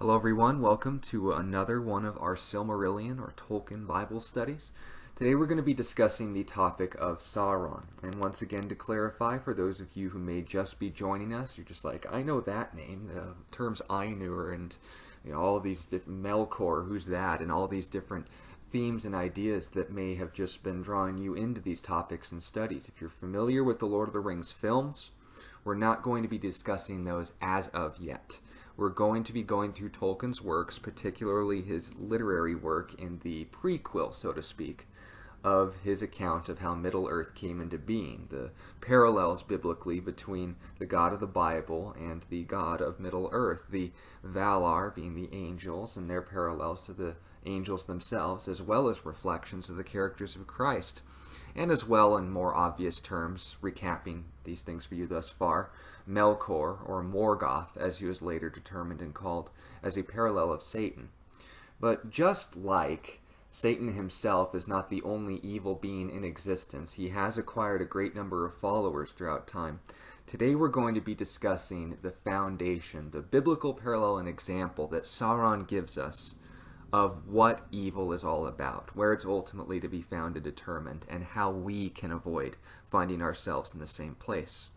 Hello everyone, welcome to another one of our Silmarillion or Tolkien Bible studies. Today we're going to be discussing the topic of Sauron. And once again, to clarify, for those of you who may just be joining us, you're just like, I know that name, the terms Ainur and all these different Melkor, who's that, and all these different themes and ideas that may have just been drawing you into these topics and studies. If you're familiar with the Lord of the Rings films, we're not going to be discussing those as of yet. We're going to be going through Tolkien's works, particularly his literary work in the prequel, so to speak, of his account of how Middle-earth came into being, the parallels biblically between the God of the Bible and the God of Middle-earth, the Valar being the angels and their parallels to the angels themselves, as well as reflections of the characters of Christ. And as well, in more obvious terms, recapping these things for you thus far, Melkor, or Morgoth, as he was later determined and called, as a parallel of Satan. But just like Satan himself is not the only evil being in existence, he has acquired a great number of followers throughout time. Today we're going to be discussing the foundation, the biblical parallel and example that Sauron gives us of what evil is all about, where it's ultimately to be found and determined, and how we can avoid finding ourselves in the same place.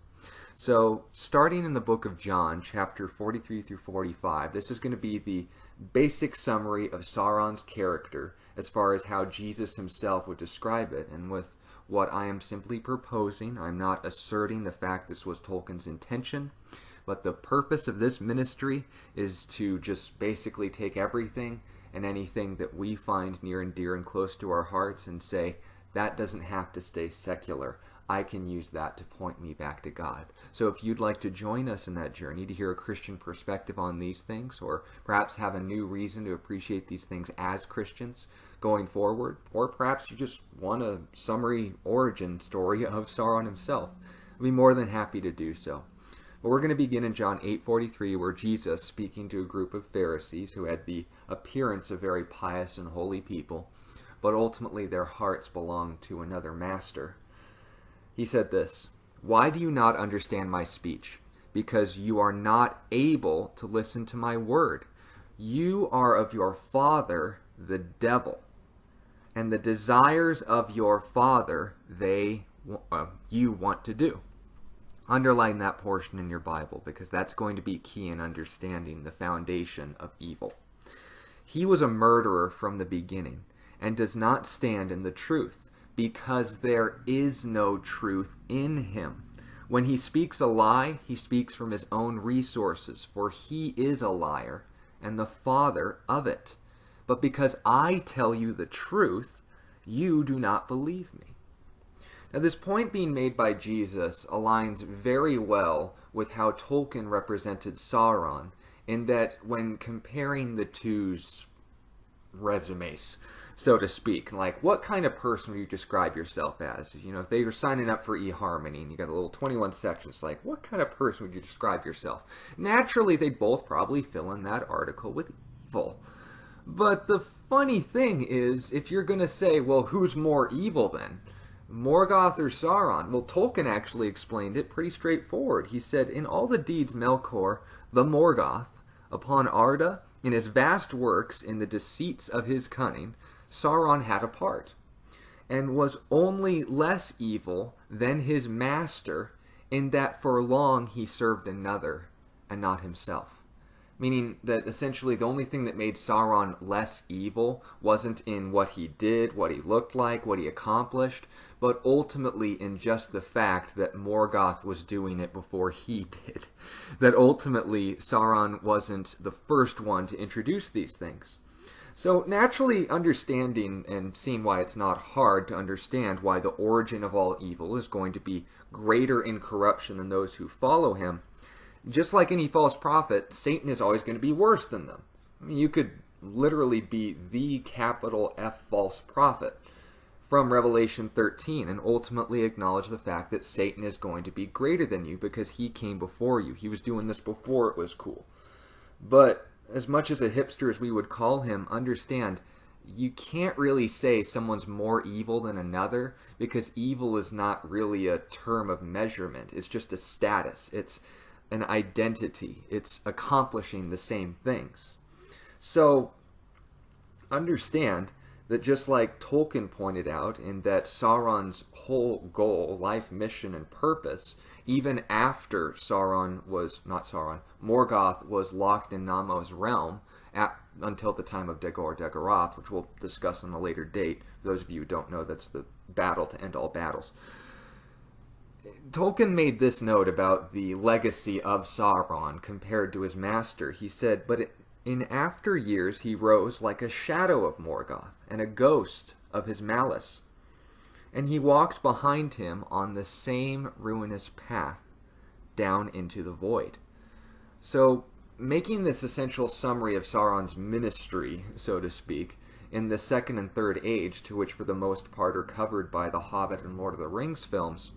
So, starting in the book of John, chapter 43 through 45, this is going to be the basic summary of Sauron's character as far as how Jesus himself would describe it, and with what I am simply proposing, I'm not asserting the fact this was Tolkien's intention, but the purpose of this ministry is to just basically take everything and anything that we find near and dear and close to our hearts and say, that doesn't have to stay secular. I can use that to point me back to God. So if you'd like to join us in that journey to hear a Christian perspective on these things, or perhaps have a new reason to appreciate these things as Christians going forward, or perhaps you just want a summary origin story of Sauron himself, I'd be more than happy to do so. But we're going to begin in John 8:43, where Jesus, speaking to a group of Pharisees who had the appearance of very pious and holy people, but ultimately their hearts belonged to another master. He said this, "Why do you not understand my speech? Because you are not able to listen to my word. You are of your father, the devil, and the desires of your father you want to do." Underline that portion in your Bible, because that's going to be key in understanding the foundation of evil. He was a murderer from the beginning, and does not stand in the truth, because there is no truth in him. When he speaks a lie, he speaks from his own resources, for he is a liar, and the father of it. But because I tell you the truth, you do not believe me. Now, this point being made by Jesus aligns very well with how Tolkien represented Sauron, in that when comparing the two's resumes, so to speak, like, what kind of person would you describe yourself as? If they were signing up for eHarmony and you got a little 21 sections, like, what kind of person would you describe yourself? Naturally, they'd both probably fill in that article with evil. But the funny thing is, if you're going to say, well, who's more evil then? Morgoth or Sauron? Well, Tolkien actually explained it pretty straightforward. He said, in all the deeds Melkor, the Morgoth, upon Arda, in his vast works, in the deceits of his cunning, Sauron had a part, and was only less evil than his master, in that for long he served another, and not himself. Meaning that essentially the only thing that made Sauron less evil wasn't in what he did, what he looked like, what he accomplished, but ultimately in just the fact that Morgoth was doing it before he did. That ultimately Sauron wasn't the first one to introduce these things. So naturally, understanding and seeing why it's not hard to understand why the origin of all evil is going to be greater in corruption than those who follow him, just like any false prophet, Satan is always going to be worse than them. I mean, you could literally be the capital F false prophet from Revelation 13 and ultimately acknowledge the fact that Satan is going to be greater than you because he came before you. He was doing this before it was cool. But as much as a hipster as we would call him, understand, you can't really say someone's more evil than another, because evil is not really a term of measurement. It's just a status. It's an identity. It's accomplishing the same things. So understand that just like Tolkien pointed out, in that Sauron's whole goal, life mission, and purpose, even after Morgoth was locked in Namo's realm until the time of Dagor-Dagorath, which we'll discuss on a later date. For those of you who don't know, that's the battle to end all battles. Tolkien made this note about the legacy of Sauron compared to his master. He said, "But in after years he rose like a shadow of Morgoth, and a ghost of his malice. And he walked behind him on the same ruinous path, down into the void." So, making this essential summary of Sauron's ministry, so to speak, in the Second and Third Age, to which for the most part are covered by the Hobbit and Lord of the Rings films,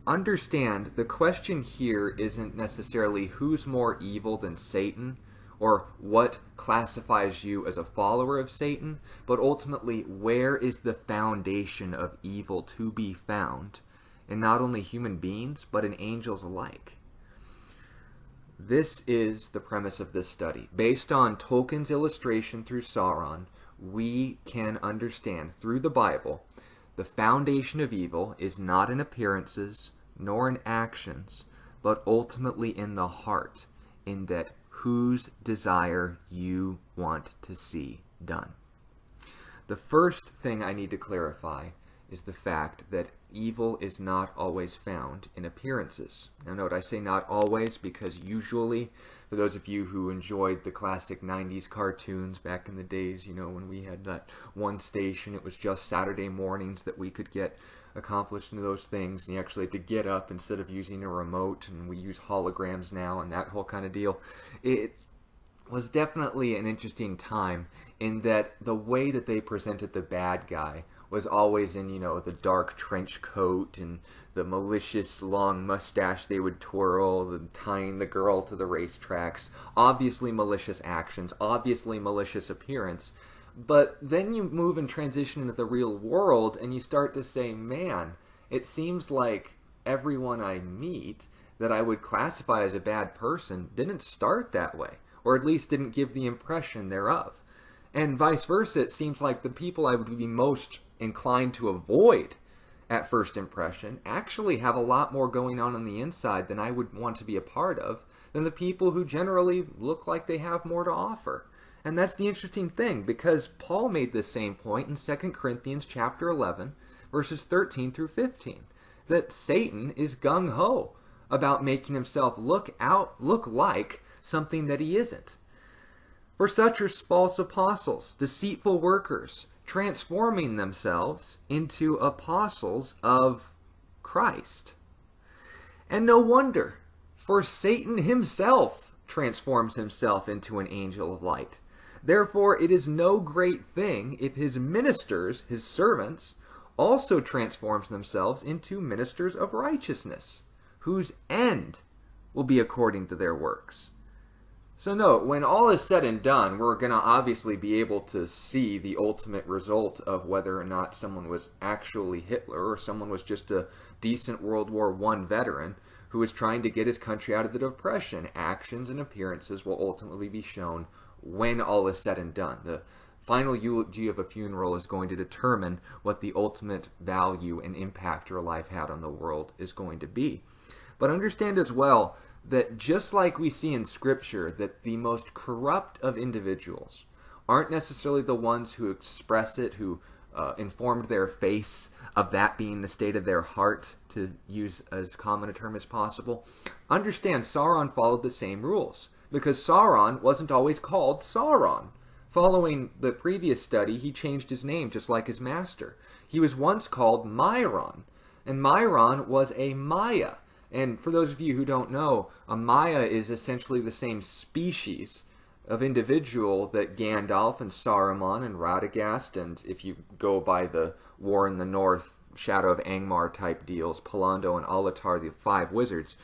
understand the question here isn't necessarily who's more evil than Satan, or what classifies you as a follower of Satan, but ultimately, where is the foundation of evil to be found in not only human beings, but in angels alike? This is the premise of this study. Based on Tolkien's illustration through Sauron, we can understand through the Bible the foundation of evil is not in appearances nor in actions, but ultimately in the heart, in that whose desire you want to see done. The first thing I need to clarify is the fact that evil is not always found in appearances. Now note, I say not always because usually, for those of you who enjoyed the classic 90s cartoons back in the days, when we had that one station, it was just Saturday mornings that we could get accomplished into those things, and you actually had to get up instead of using a remote, and we use holograms now and that whole kind of deal. It was definitely an interesting time in that the way that they presented the bad guy was always in, the dark trench coat and the malicious long mustache they would twirl, and tying the girl to the racetracks. Obviously malicious actions, obviously malicious appearance. But then you move and transition into the real world, and you start to say, man, it seems like everyone I meet that I would classify as a bad person didn't start that way, or at least didn't give the impression thereof. And vice versa, it seems like the people I would be most inclined to avoid at first impression actually have a lot more going on the inside than I would want to be a part of, than the people who generally look like they have more to offer. And that's the interesting thing, because Paul made this same point in 2 Corinthians chapter 11, verses 13 through 15, that Satan is gung-ho about making himself look like something that he isn't. For such are false apostles, deceitful workers, transforming themselves into apostles of Christ. And no wonder, for Satan himself transforms himself into an angel of light. Therefore, it is no great thing if his ministers, his servants, also transforms themselves into ministers of righteousness, whose end will be according to their works. So note, when all is said and done, we're going to obviously be able to see the ultimate result of whether or not someone was actually Hitler or someone was just a decent World War I veteran who was trying to get his country out of the Depression. Actions and appearances will ultimately be shown when all is said and done. The final eulogy of a funeral is going to determine what the ultimate value and impact your life had on the world is going to be. But understand as well that just like we see in Scripture that the most corrupt of individuals aren't necessarily the ones who express it, who informed their face of that being the state of their heart, to use as common a term as possible. Understand Sauron followed the same rules, because Sauron wasn't always called Sauron. Following the previous study, he changed his name just like his master. He was once called Myron, and Myron was a Maya. And for those of you who don't know, a Maya is essentially the same species of individual that Gandalf and Saruman and Radagast, and if you go by the War in the North, Shadow of Angmar type deals, Palando and Alatar, the 5 wizards,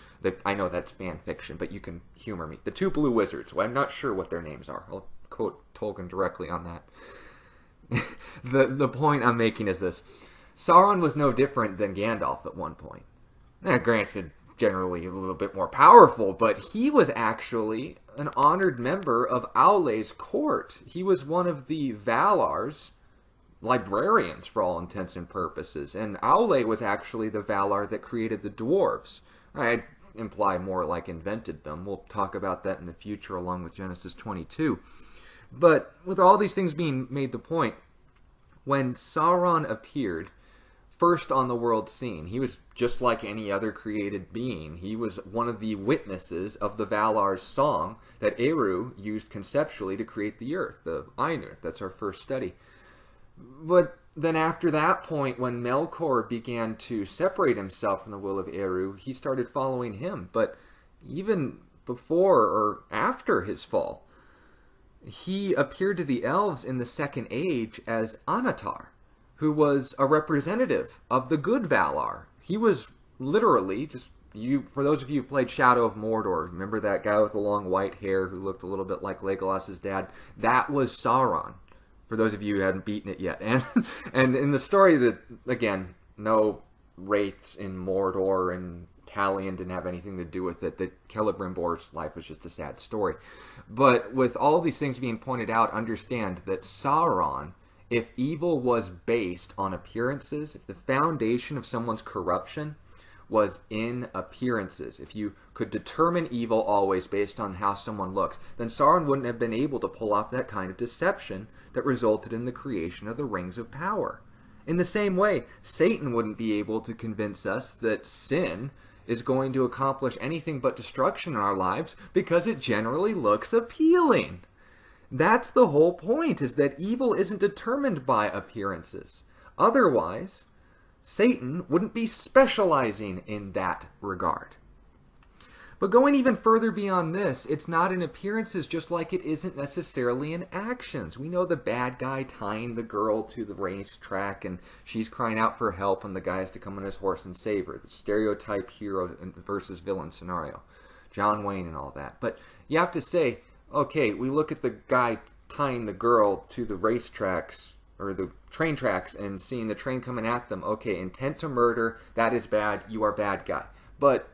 I know that's fan fiction, but you can humor me. The 2 blue wizards, well, I'm not sure what their names are. I'll quote Tolkien directly on that. The point I'm making is this. Sauron was no different than Gandalf at one point. Now, granted, generally a little bit more powerful, but he was actually an honored member of Aule's court. He was one of the Valar's librarians for all intents and purposes, and Aule was actually the Valar that created the dwarves. I'd imply more like invented them. We'll talk about that in the future along with Genesis 22. But with all these things being made the point, when Sauron appeared first on the world scene, he was just like any other created being. He was one of the witnesses of the Valar's song that Eru used conceptually to create the earth, the Ainur. That's our first study. But then after that point, when Melkor began to separate himself from the will of Eru, he started following him. But even before or after his fall, he appeared to the elves in the Second Age as Anatar, who was a representative of the good Valar. He was literally just, for those of you who played Shadow of Mordor, remember that guy with the long white hair who looked a little bit like Legolas's dad? That was Sauron, for those of you who hadn't beaten it yet. And in the story that, again, no wraiths in Mordor and Talion didn't have anything to do with it, that Celebrimbor's life was just a sad story. But with all these things being pointed out, understand that Sauron, if evil was based on appearances, if the foundation of someone's corruption was in appearances, if you could determine evil always based on how someone looked, then Sauron wouldn't have been able to pull off that kind of deception that resulted in the creation of the Rings of Power. In the same way, Satan wouldn't be able to convince us that sin is going to accomplish anything but destruction in our lives because it generally looks appealing. That's the whole point, is that evil isn't determined by appearances. Otherwise, Satan wouldn't be specializing in that regard. But going even further beyond this, it's not in appearances just like it isn't necessarily in actions. We know the bad guy tying the girl to the racetrack and she's crying out for help and the guy has to come on his horse and save her. The stereotype hero versus villain scenario. John Wayne and all that. But you have to say, okay, we look at the guy tying the girl to the racetracks or the train tracks and seeing the train coming at them. Okay, intent to murder, that is bad, you are bad guy. But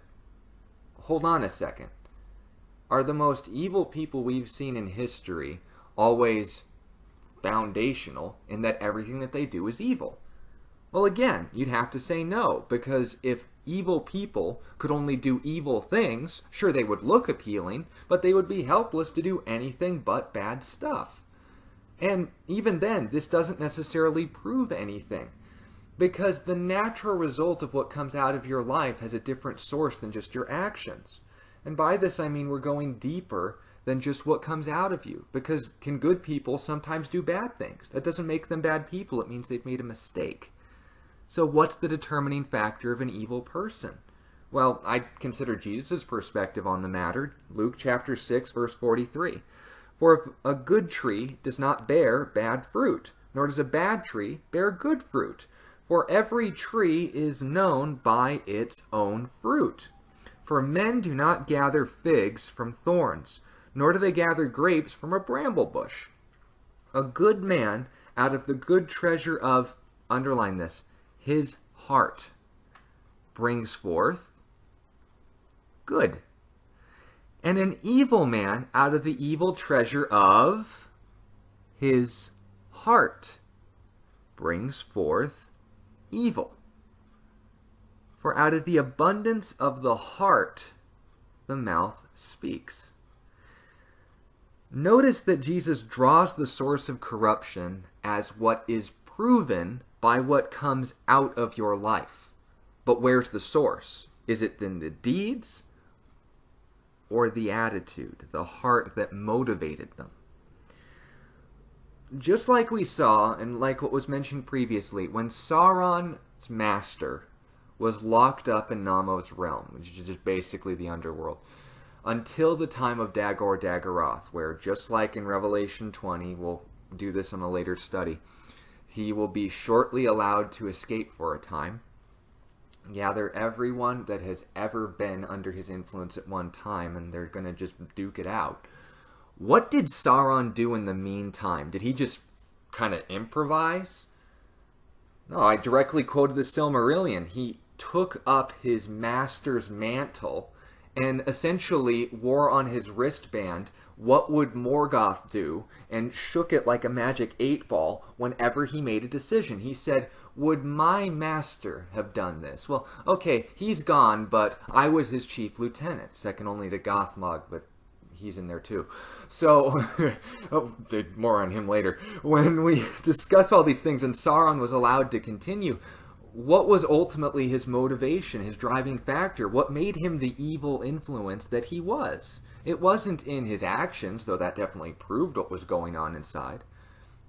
hold on a second. Are the most evil people we've seen in history always foundational in that everything that they do is evil? Well, again, you'd have to say no, because if evil people could only do evil things, sure, they would look appealing, but they would be helpless to do anything but bad stuff. And even then, this doesn't necessarily prove anything, because the natural result of what comes out of your life has a different source than just your actions. And by this I mean we're going deeper than just what comes out of you, because can good people sometimes do bad things? That doesn't make them bad people, it means they've made a mistake. So what's the determining factor of an evil person? Well, I consider Jesus' perspective on the matter. Luke chapter 6, verse 43. For if a good tree does not bear bad fruit, nor does a bad tree bear good fruit. For every tree is known by its own fruit. For men do not gather figs from thorns, nor do they gather grapes from a bramble bush. A good man out of the good treasure of, underline this, his heart brings forth good. And an evil man out of the evil treasure of his heart brings forth evil. For out of the abundance of the heart, the mouth speaks. Notice that Jesus draws the source of corruption as what is proven by what comes out of your life. But where's the source? Is it in the deeds or the attitude, the heart that motivated them? Just like we saw, and like what was mentioned previously, when Sauron's master was locked up in Namo's realm, which is just basically the underworld, until the time of Dagor Dagorath, where just like in Revelation 20, we'll do this in a later study, he will be shortly allowed to escape for a time, gather everyone that has ever been under his influence at one time, and they're going to just duke it out. What did Sauron do in the meantime? Did he just kind of improvise? No, I directly quoted the Silmarillion. He took up his master's mantle and essentially wore on his wristband what would Morgoth do, and shook it like a magic 8-ball whenever he made a decision. He said, would my master have done this? Well, okay, he's gone, but I was his chief lieutenant, second only to Gothmog, but he's in there too. So, more on him later. When we discuss all these things and Sauron was allowed to continue, what was ultimately his motivation, his driving factor? What made him the evil influence that he was? It wasn't in his actions, though that definitely proved what was going on inside.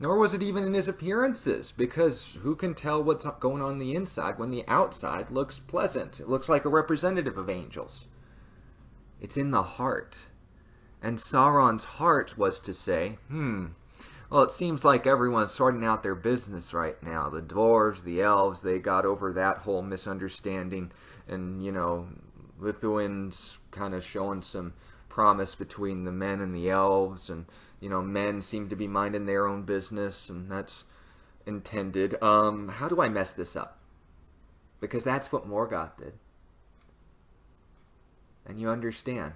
Nor was it even in his appearances, because who can tell what's going on the inside when the outside looks pleasant? It looks like a representative of angels. It's in the heart. And Sauron's heart was to say, well, it seems like everyone's sorting out their business right now. The dwarves, the elves, they got over that whole misunderstanding. And, Lithuanians kind of showing some promise between the men and the elves. And, men seem to be minding their own business. And that's intended. How do I mess this up? Because that's what Morgoth did. And you understand.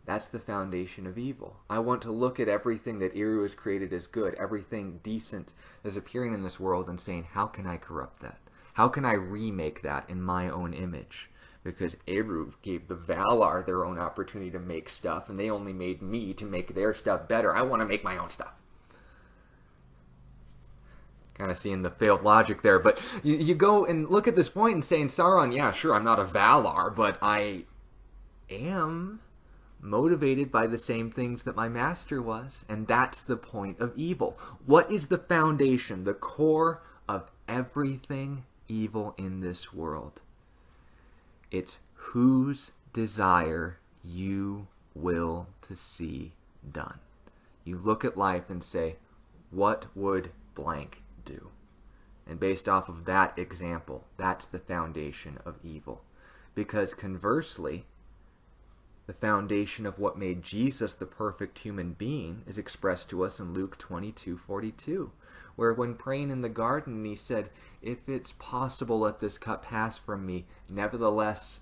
That's the foundation of evil. I want to look at everything that Eru has created as good, everything decent is appearing in this world, and saying, how can I corrupt that? How can I remake that in my own image? Because Eru gave the Valar their own opportunity to make stuff, and they only made me to make their stuff better. I want to make my own stuff. Kind of seeing the failed logic there, but you go and look at this point and saying, Sauron, yeah, sure, I'm not a Valar, but I am motivated by the same things that my master was, and that's the point of evil. What is the foundation, the core of everything evil in this world? It's whose desire you will to see done. You look at life and say, what would blank do? And based off of that example, that's the foundation of evil. Because conversely, the foundation of what made Jesus the perfect human being is expressed to us in Luke 22:42, where when praying in the garden, he said, if it's possible, let this cup pass from me. Nevertheless,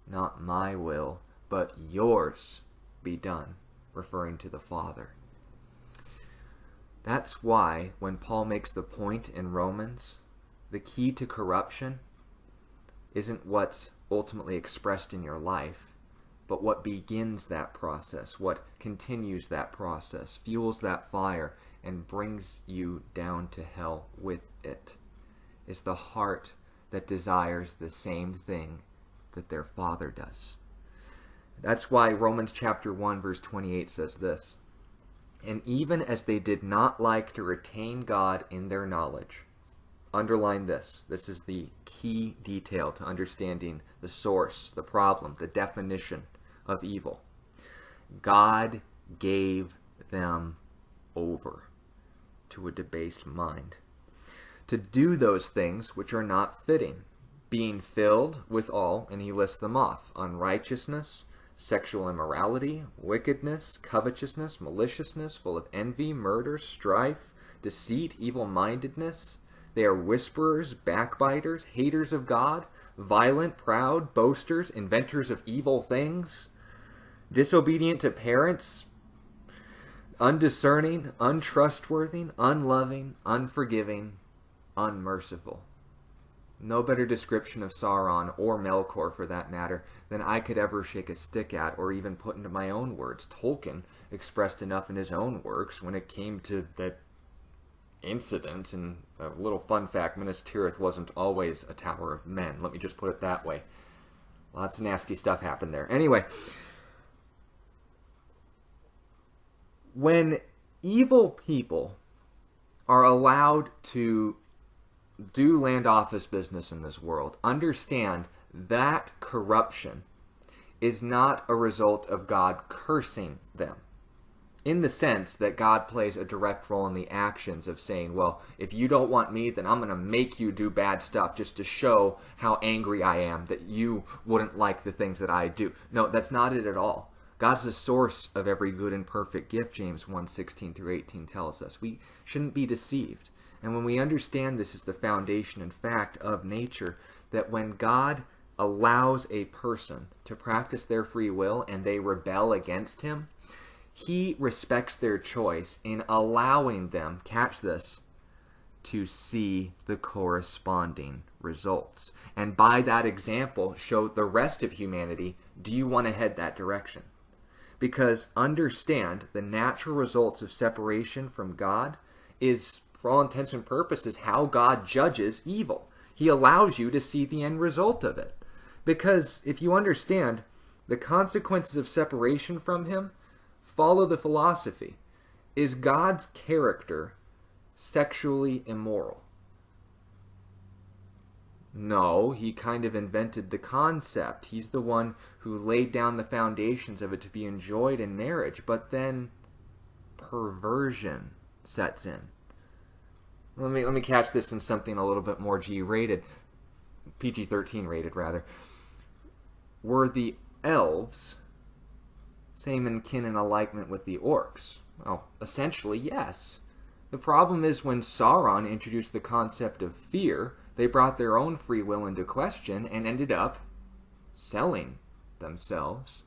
not my will, but yours be done, referring to the Father. That's why when Paul makes the point in Romans, the key to corruption isn't what's ultimately expressed in your life, but what begins that process, what continues that process, fuels that fire, and brings you down to hell with it, is the heart that desires the same thing that their Father does. That's why Romans chapter 1 verse 28 says this, and even as they did not like to retain God in their knowledge, underline this. This is the key detail to understanding the source, the problem, the definition of evil. God gave them over to a debased mind to do those things which are not fitting, being filled with all, and he lists them off, unrighteousness, sexual immorality, wickedness, covetousness, maliciousness, full of envy, murder, strife, deceit, evil-mindedness. They are whisperers, backbiters, haters of God, violent, proud, boasters, inventors of evil things, disobedient to parents, undiscerning, untrustworthy, unloving, unforgiving, unmerciful. No better description of Sauron, or Melkor for that matter, than I could ever shake a stick at or even put into my own words. Tolkien expressed enough in his own works when it came to that incident. And a little fun fact, Minas Tirith wasn't always a tower of men. Let me just put it that way. Lots of nasty stuff happened there. Anyway, when evil people are allowed to do land office business in this world, understand that corruption is not a result of God cursing them, in the sense that God plays a direct role in the actions of saying, well, if you don't want me, then I'm going to make you do bad stuff just to show how angry I am that you wouldn't like the things that I do. No, that's not it at all. God's the source of every good and perfect gift, James 1:16-18 tells us. We shouldn't be deceived. And when we understand this is the foundation and fact of nature, that when God allows a person to practice their free will and they rebel against him, he respects their choice in allowing them, catch this, to see the corresponding results. And by that example, show the rest of humanity, do you want to head that direction? Because understand, the natural results of separation from God is, for all intents and purposes, how God judges evil. He allows you to see the end result of it. Because if you understand the consequences of separation from him, follow the philosophy. Is God's character sexually immoral? No, he kind of invented the concept. He's the one who laid down the foundations of it to be enjoyed in marriage, but then perversion sets in. Let me catch this in something a little bit more G-rated, PG-13 rated rather. Were the elves same in kin and alignment with the orcs? Well, essentially, yes. The problem is when Sauron introduced the concept of fear, they brought their own free will into question and ended up selling themselves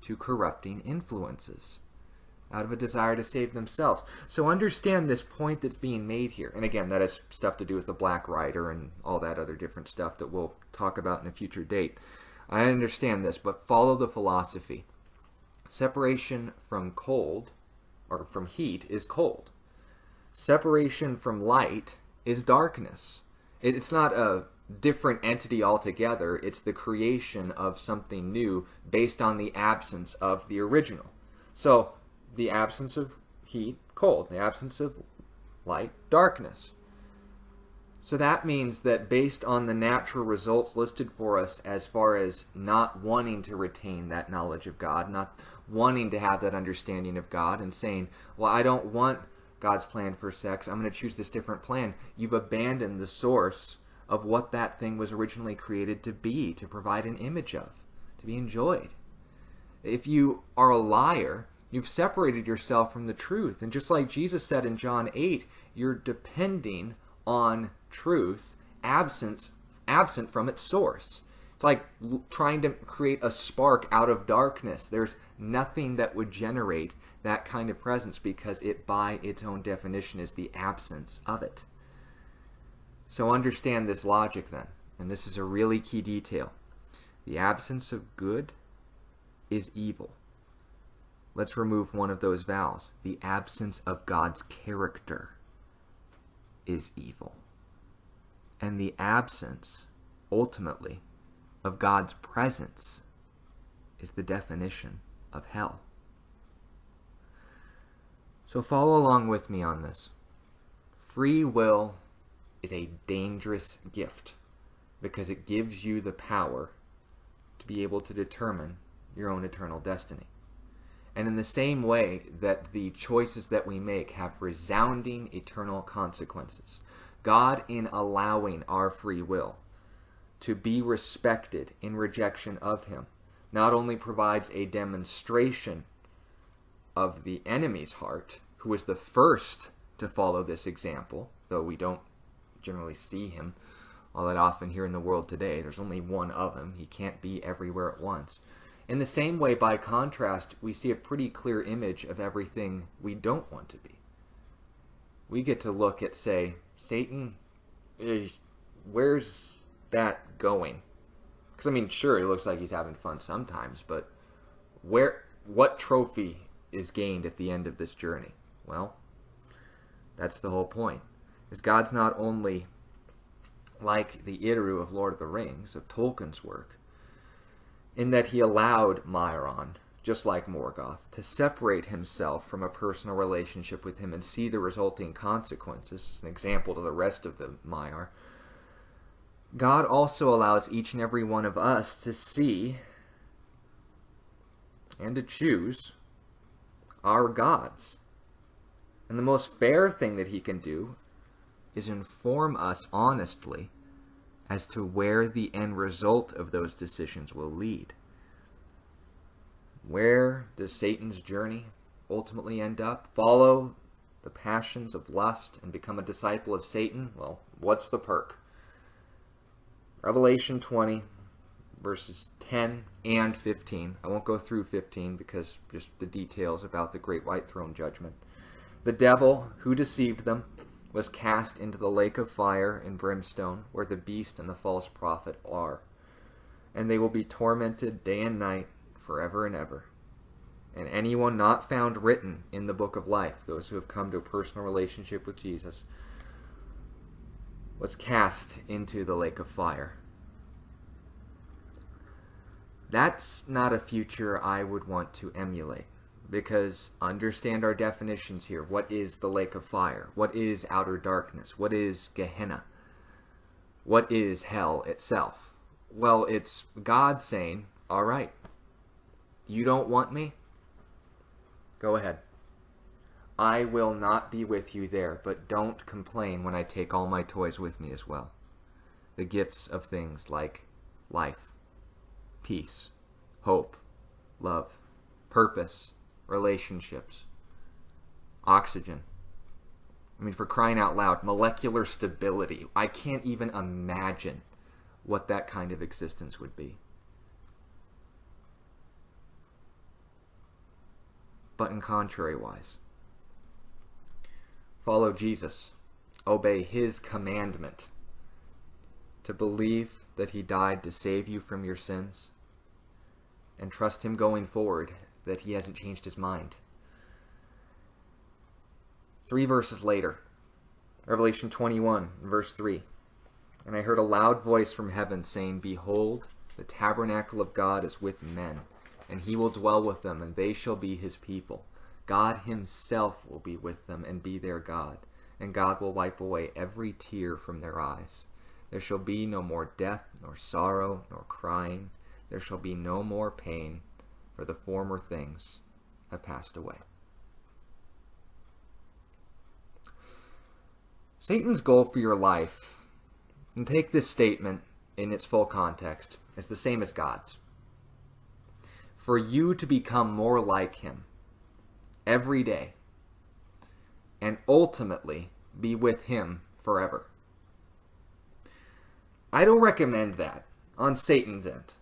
to corrupting influences out of a desire to save themselves. So understand this point that's being made here. And again, that has stuff to do with the Black Rider and all that other different stuff that we'll talk about in a future date. I understand this, but follow the philosophy. Separation from cold, or from heat, is cold. Separation from light is darkness. It's not a different entity altogether. It's the creation of something new based on the absence of the original. So, the absence of heat, cold. The absence of light, darkness. So that means that based on the natural results listed for us as far as not wanting to retain that knowledge of God, not wanting to have that understanding of God, and saying, well, I don't want God's plan for sex, I'm going to choose this different plan, you've abandoned the source of what that thing was originally created to be, to provide an image of, to be enjoyed. If you are a liar, you've separated yourself from the truth. And just like Jesus said in John 8, you're depending on truth absent from its source. It's like trying to create a spark out of darkness. There's nothing that would generate that kind of presence because it, by its own definition, is the absence of it. So understand this logic then, and this is a really key detail. The absence of good is evil. Let's remove one of those vowels. The absence of God's character is evil. And the absence, ultimately, of God's presence is the definition of hell. So follow along with me on this. Free will is a dangerous gift because it gives you the power to be able to determine your own eternal destiny. And in the same way that the choices that we make have resounding eternal consequences, God, in allowing our free will to be respected in rejection of him, not only provides a demonstration of the enemy's heart, who was the first to follow this example, though we don't generally see him all that often here in the world today. There's only one of him. He can't be everywhere at once. In the same way, by contrast, we see a pretty clear image of everything we don't want to be. We get to look at, say, Satan, where's that going? Because, I mean, sure, it looks like he's having fun sometimes, but what trophy is gained at the end of this journey? Well, that's the whole point. Is God's not only like the Iru of Lord of the Rings, of Tolkien's work, in that he allowed Mairon, just like Morgoth, to separate himself from a personal relationship with him and see the resulting consequences, an example to the rest of the Maiar. God also allows each and every one of us to see and to choose our gods. And the most fair thing that he can do is inform us honestly as to where the end result of those decisions will lead. Where does Satan's journey ultimately end up? Follow the passions of lust and become a disciple of Satan, well, what's the perk? Revelation 20, verses 10 and 15. I won't go through 15 because just the details about the great white throne judgment. The devil who deceived them was cast into the lake of fire and brimstone, where the beast and the false prophet are. And they will be tormented day and night forever and ever. And anyone not found written in the book of life, those who have come to a personal relationship with Jesus, was cast into the lake of fire. That's not a future I would want to emulate, because understand our definitions here. What is the lake of fire? What is outer darkness? What is Gehenna? What is hell itself? Well, it's God saying, all right, you don't want me? Go ahead. I will not be with you there, but don't complain when I take all my toys with me as well. The gifts of things like life, peace, hope, love, purpose, relationships, oxygen. I mean, for crying out loud, molecular stability. I can't even imagine what that kind of existence would be. But in contrary-wise, follow Jesus, obey his commandment to believe that he died to save you from your sins, and trust him going forward that he hasn't changed his mind. 3 verses later, Revelation 21, verse 3. And I heard a loud voice from heaven saying, Behold, the tabernacle of God is with men, and he will dwell with them, and they shall be his people. God himself will be with them and be their God, and God will wipe away every tear from their eyes. There shall be no more death, nor sorrow, nor crying. There shall be no more pain, for the former things have passed away. Satan's goal for your life, and take this statement in its full context, is the same as God's. For you to become more like him every day, and ultimately be with him forever. I don't recommend that on Satan's end,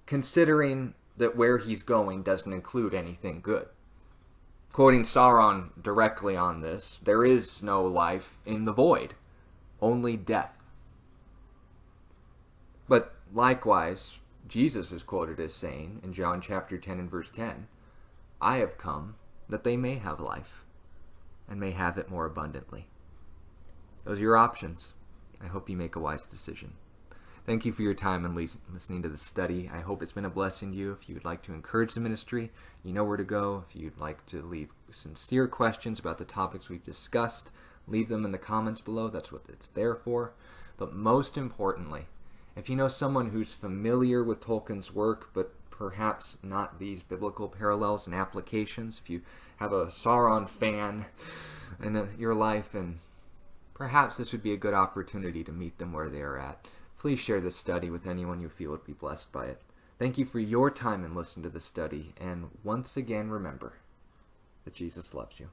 considering that where he's going doesn't include anything good. Quoting Sauron directly on this, there is no life in the void, only death. But likewise, Jesus is quoted as saying in John chapter 10 and verse 10, I have come that they may have life, and may have it more abundantly. Those are your options. I hope you make a wise decision. Thank you for your time and listening to the study. I hope it's been a blessing to you. If you would like to encourage the ministry, you know where to go. If you'd like to leave sincere questions about the topics we've discussed, leave them in the comments below. That's what it's there for. But most importantly, if you know someone who's familiar with Tolkien's work, but perhaps not these biblical parallels and applications, if you have a Sauron fan in your life, and perhaps this would be a good opportunity to meet them where they are at, please share this study with anyone you feel would be blessed by it. Thank you for your time and listening to the study, and once again remember that Jesus loves you.